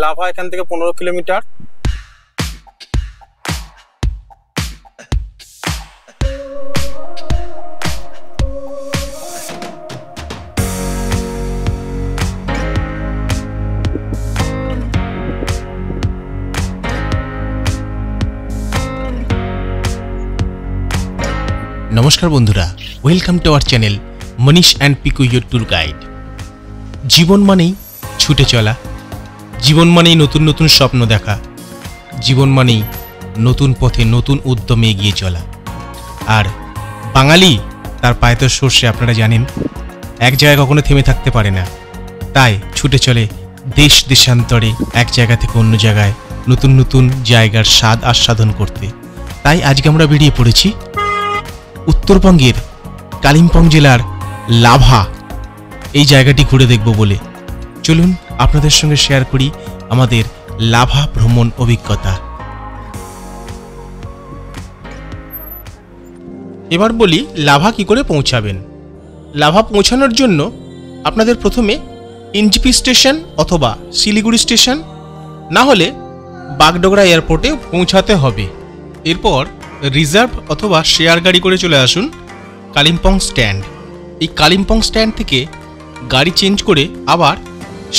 Lava এখান থেকে 15 kilometre. নমস্কার বন্ধুরা, welcome to our channel Manish and Piku your tour guide. জীবন মানেই ছুটে চলা, জীবন মানেই নতুন নতুন স্বপ্ন দেখা, জীবন মানেই নতুন পথে নতুন উদ্যমে এগিয়ে চলা। আর বাঙালি তার পায়েতের সর্ষে আপনারা জানেন, এক জায়গায় কখনো থেমে থাকতে পারে না, তাই ছুটে চলে দেশ দেশান্তরে, এক জায়গা থেকে অন্য জায়গায় নতুন নতুন জায়গার স্বাদ আস্বাদন করতে। তাই আজকে আমরা বেরিয়ে পড়েছি উত্তরবঙ্গের কালিম্পং জেলার লাভা এই জায়গাটি ঘুরে দেখব বলে। চলুন আপনাদের সঙ্গে শেয়ার করি আমাদের লাভা ভ্রমণ অভিজ্ঞতা। এবার বলি লাভা কি করে পৌঁছাবেন। লাভা পৌঁছানোর জন্য আপনাদের প্রথমে এনজিপি স্টেশন অথবা শিলিগুড়ি স্টেশন, না হলে বাগডোগরা এয়ারপোর্টে পৌঁছাতে হবে। এরপর রিজার্ভ অথবা শেয়ার গাড়ি করে চলে আসুন কালিম্পং স্ট্যান্ড। এই কালিম্পং স্ট্যান্ড থেকে গাড়ি চেঞ্জ করে আবার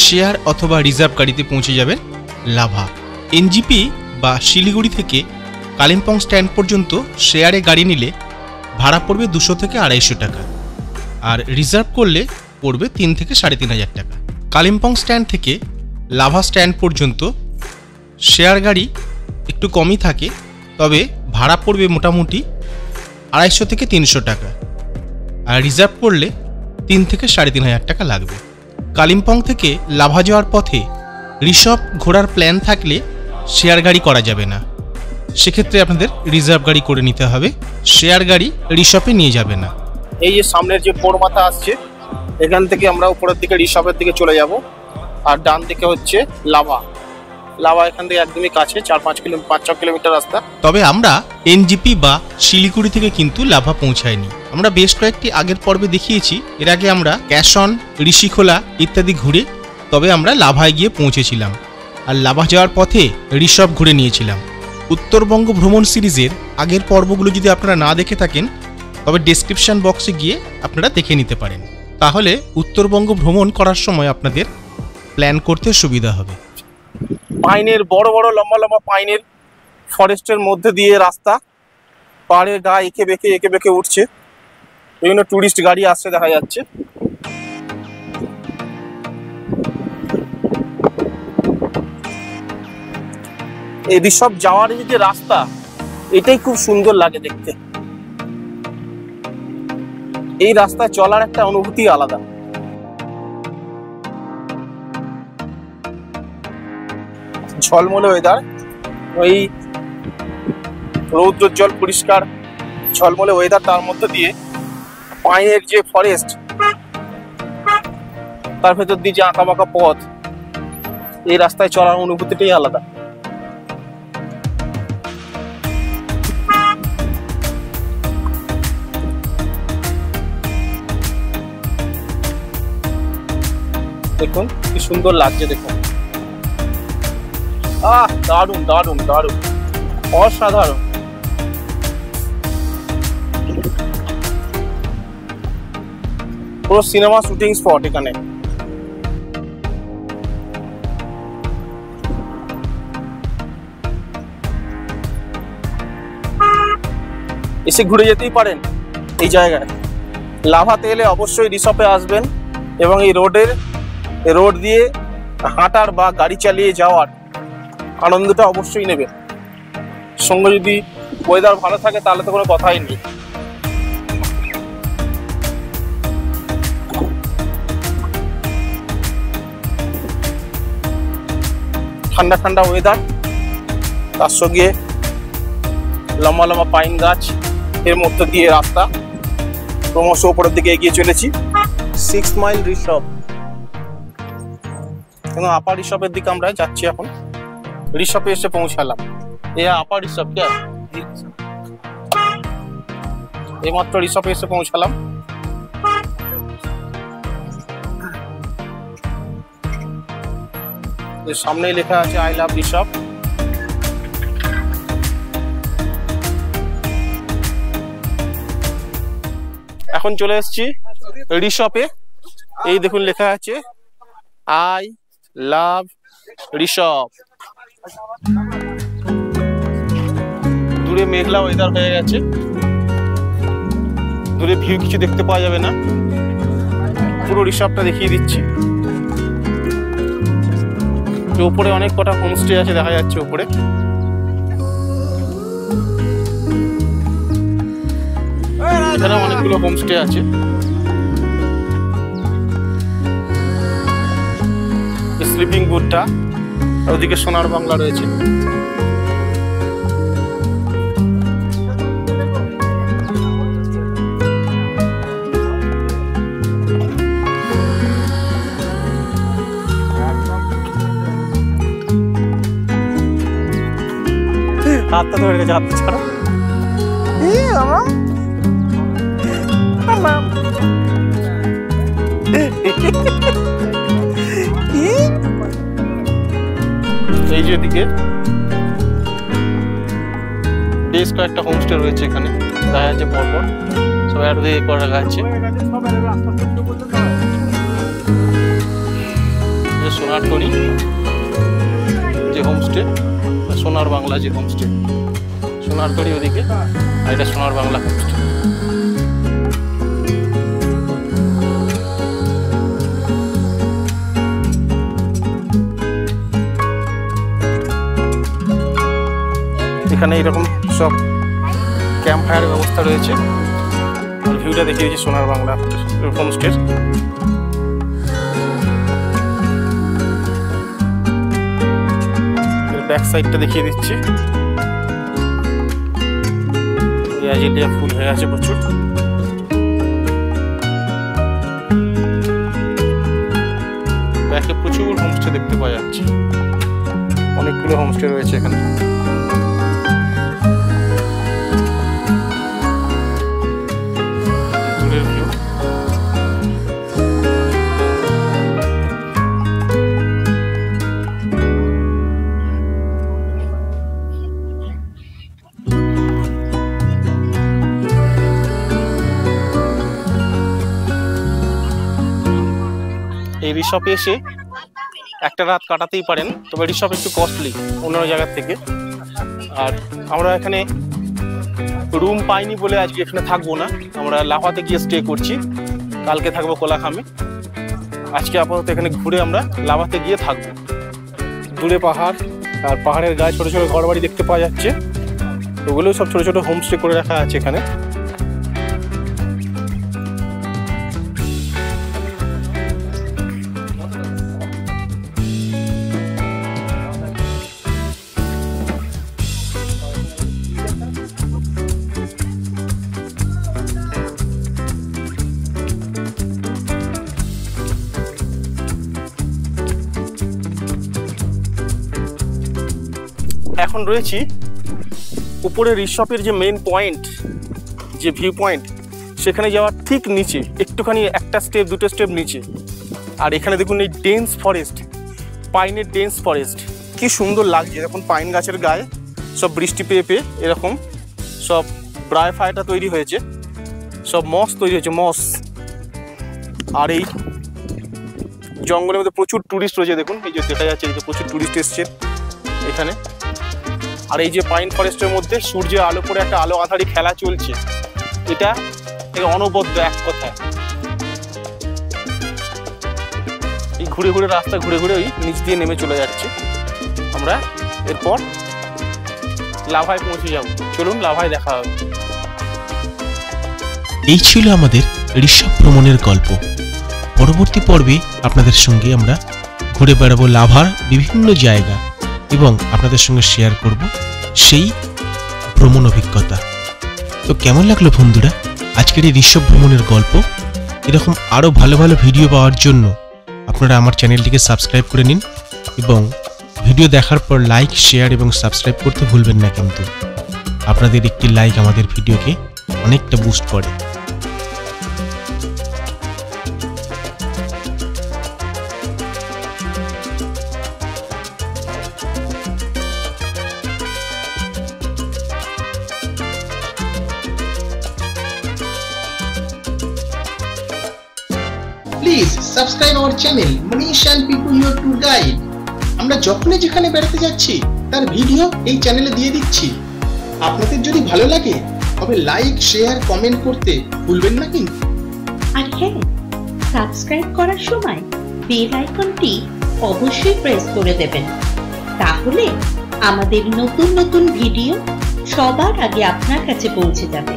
শেয়ার অথবা রিজার্ভ গাড়িতে পৌঁছে যাবেন লাভা। এনজিপি বা শিলিগুড়ি থেকে কালিম্পং স্ট্যান্ড পর্যন্ত শেয়ারে গাড়ি নিলে ভাড়া পড়বে 200 থেকে 250 টাকা, আর রিজার্ভ করলে পড়বে 3 থেকে 3500 টাকা। কালিম্পং স্ট্যান্ড থেকে লাভা স্ট্যান্ড পর্যন্ত শেয়ার গাড়ি একটু কমই থাকে, তবে ভাড়া পড়বে মোটামুটি 250 থেকে 300 টাকা, আর রিজার্ভ করলে 3 থেকে 3500 টাকা লাগবে। কালিম্পং থেকে লাভা যাওয়ার পথে ঋষভ ঘোরার প্ল্যান থাকলে শেয়ার গাড়ি করা যাবে না, সেক্ষেত্রে আপনাদের রিজার্ভ গাড়ি করে নিতে হবে। শেয়ার গাড়ি ঋষভে নিয়ে যাবে না। এই যে সামনের যে পোড়মাথা আসছে, এখান থেকে আমরা উপরের দিকে ঋষভের দিকে চলে যাব, আর ডান দিকে হচ্ছে লাভা। লাভা এখান থেকে একদমই কাছে, 5-6 কিলোমিটার রাস্তা। তবে আমরা এনজিপি বা শিলিগুড়ি থেকে কিন্তু লাভা পৌঁছাইনি। আমরা বেশ কয়েকটি আগের পর্বে দেখিয়েছি, এর আগে আমরা ক্যাশন, ঋষিখোলা ইত্যাদি ঘুরে তবে আমরা লাভায় গিয়ে পৌঁছেছিলাম, আর লাভা যাওয়ার পথে ঋষভ ঘুরে নিয়েছিলাম। উত্তরবঙ্গ ভ্রমণ সিরিজের আগের পর্বগুলো যদি আপনারা না দেখে থাকেন, তবে ডেসক্রিপশন বক্সে গিয়ে আপনারা দেখে নিতে পারেন, তাহলে উত্তরবঙ্গ ভ্রমণ করার সময় আপনাদের প্ল্যান করতে সুবিধা হবে। পাইনের বড় বড় লম্বা লম্বা পাইনের ফরেস্টের মধ্যে দিয়ে রাস্তা, পাহাড়ের গা এঁকে বেঁকে উঠছে, বিভিন্ন টুরিস্ট গাড়ি আসছে দেখা যাচ্ছে। এই ঋষভ যাওয়ার যে রাস্তা, এটাই খুব সুন্দর লাগে দেখতে। এই রাস্তায় চলার একটা অনুভূতি আলাদা। ঝলমলে ওয়েদার, ওই রৌদ্রোজ্জ্বল পরিষ্কার ঝলমলে ওয়েদার, তার মধ্যে দিয়ে পাইনের যে ফরেস্ট, তার ভেতর দিয়ে যে আঁকা বাঁকা পথ, এই রাস্তায় চলার অনুভূতিটাই আলাদা। দেখুন কি সুন্দর লাগছে, দেখুন। দারুণ দারুণ দারুণ, অসাধারণ। পুরো সিনেমা শুটিং স্পট এখানে। এসে ঘুরে যেতেই পারেন এই জায়গায়। লাভাতে এলে অবশ্যই ঋষভে আসবেন, এবং এই রোড দিয়ে হাঁটার বা গাড়ি চালিয়ে যাওয়ার আনন্দটা অবশ্যই নেবে। সঙ্গে যদি ওয়েদার ভালো থাকে তাহলে তো কোনো কথাই নেই। ঠান্ডা ঠান্ডা ওয়েদার, তার সঙ্গে লম্বা লম্বা পাইন গাছ, এর মধ্যে দিয়ে রাস্তা, ক্রমশ উপরের দিকে এগিয়ে চলেছি। 6 মাইল ঋষভ, আপার ঋষভের দিকে আমরা যাচ্ছি এখন। ঋষভে এসে পৌঁছালাম। আপার ঋষভ কে এইমাত্র ঋষভে এসে পৌঁছালাম। এর সামনেই লেখা আছে আই লাভ ঋষভ। এখন চলে এসেছি ঋষভে। এই দেখুন লেখা আছে আই লাভ ঋষভ। দূরে মেঘলা ওয়েদার হয়ে গেছে, দূরে ভিউ কিছু দেখতে পাওয়া যাবে না, পুরো ঋষভটা দেখিয়ে দিচ্ছি। উপরে অনেক কটা হোমস্টে আছে দেখা যাচ্ছে উপরে। এখানে অনেকগুলো হোমস্টে আছে। স্লিপিং বুটটা, ওদিকে সোনার বাংলা রয়েছে। হাতটা ধরে গেছে, হাতটা ছাড়া। এই যে এদিকে বেশ কয়েকটা হোমস্টে রয়েছে এখানে দেখা যাচ্ছে পরপর, সবাই আর দিয়ে করে রাখা আছে। সোনার তরি যে হোমস্টে, সোনার বাংলা যে হোমস্টে, সোনার তরি ওদিকে, আর এটা সোনার বাংলা হোমস্টে। এখানে এরকম সব ক্যাম্প ফায়ার ব্যবস্থা রয়েছে। আর ভিউটা দেখিয়ে দিয়েছি সোনার বাংলা হোমস্টের। ব্যাক সাইডটা দেখিয়ে দিচ্ছি। আজিলিয়া ফুল হয়ে আছে প্রচুর। ব্যাকে প্রচুর হোমস্টে দেখতে পাওয়া যাচ্ছে, অনেকগুলো হোমস্টে রয়েছে এখানে। এই ঋষভে এসে একটা রাত কাটাতেই পারেন, তবে ঋষভ একটু কস্টলি অন্য জায়গার থেকে। আর আমরা এখানে রুম পাইনি বলে আজকে এখানে থাকবো না, আমরা লাভাতে গিয়ে স্টে করছি। কালকে থাকবো কোলাখামে, আজকে আপাতত এখানে ঘুরে আমরা লাভাতে গিয়ে থাকবো। দূরে পাহাড়, আর পাহাড়ের গায়ে ছোটো ছোটো ঘর বাড়ি দেখতে পাওয়া যাচ্ছে, ওগুলো সব ছোটো ছোটো হোমস্টে করে রাখা আছে এখানে। এখন রয়েছি উপরে ঋষভের যে মেন পয়েন্ট, যে ভিউ পয়েন্ট, সেখানে যাওয়ার ঠিক নিচে, একটুখানি একটা স্টেপ দুটো স্টেপ নিচে। আর এখানে দেখুন এই ডেন্স ফরেস্ট, পাইনের ডেন্স ফরেস্ট, কি সুন্দর লাগছে। এখন পাইন গাছের গায়ে সব বৃষ্টি পেয়ে পেয়ে এরকম সব ব্রায় ফায়ারটা তৈরি হয়েছে, সব মস তৈরি হয়েছে, মস। আর এই জঙ্গলের মধ্যে প্রচুর টুরিস্ট রয়েছে, দেখুন এই যে দেখা যাচ্ছে, এই যে প্রচুর টুরিস্ট এসছে এখানে। আর এই যে পাইন ফরেস্টের মধ্যে সূর্যের আলো পড়ে একটা আলো আঁধারি খেলা চলছে, এটা অনবদ্য এক কথায়। এই ঘুরে ঘুরে রাস্তা ঘুরে ঘুরে ওই নিচ দিয়ে নেমে চলে যাচ্ছে। আমরা এরপর লাভায় পৌঁছে যাব, চলুন লাভায় দেখা হবে। এই ছিল আমাদের ঋষভ ভ্রমণের গল্প। পরবর্তী পর্বে আপনাদের সঙ্গে আমরা ঘুরে বেড়াবো লাভার বিভিন্ন জায়গা এবং আপনাদের সঙ্গে শেয়ার করব সেই ভ্রমণ অভিজ্ঞতা। তো কেমন লাগলো বন্ধুরা আজকের এই ঋষভ ভ্রমণের গল্প? এরকম আরও ভালো ভালো ভিডিও পাওয়ার জন্য আপনারা আমার চ্যানেলটিকে সাবস্ক্রাইব করে নিন এবং ভিডিও দেখার পর লাইক, শেয়ার এবং সাবস্ক্রাইব করতে ভুলবেন না। কিন্তু আপনাদের একটি লাইক আমাদের ভিডিওকে অনেকটা বুস্ট করে। Please subscribe our channel Manish and people your tour guide. আমরা যখনই যেখানে বেড়াতে যাচ্ছি তার ভিডিও এই চ্যানেলে দিয়ে দিচ্ছি। আপনাদের যদি ভালো লাগে তবে লাইক, শেয়ার, কমেন্ট করতে ভুলবেন না কিন্তু। আর হ্যাঁ, সাবস্ক্রাইব করার সময় বেল আইকনটি অবশ্যই প্রেস করে দেবেন, তাহলে আমাদের নতুন নতুন ভিডিও সবার আগে আপনার কাছে পৌঁছে যাবে।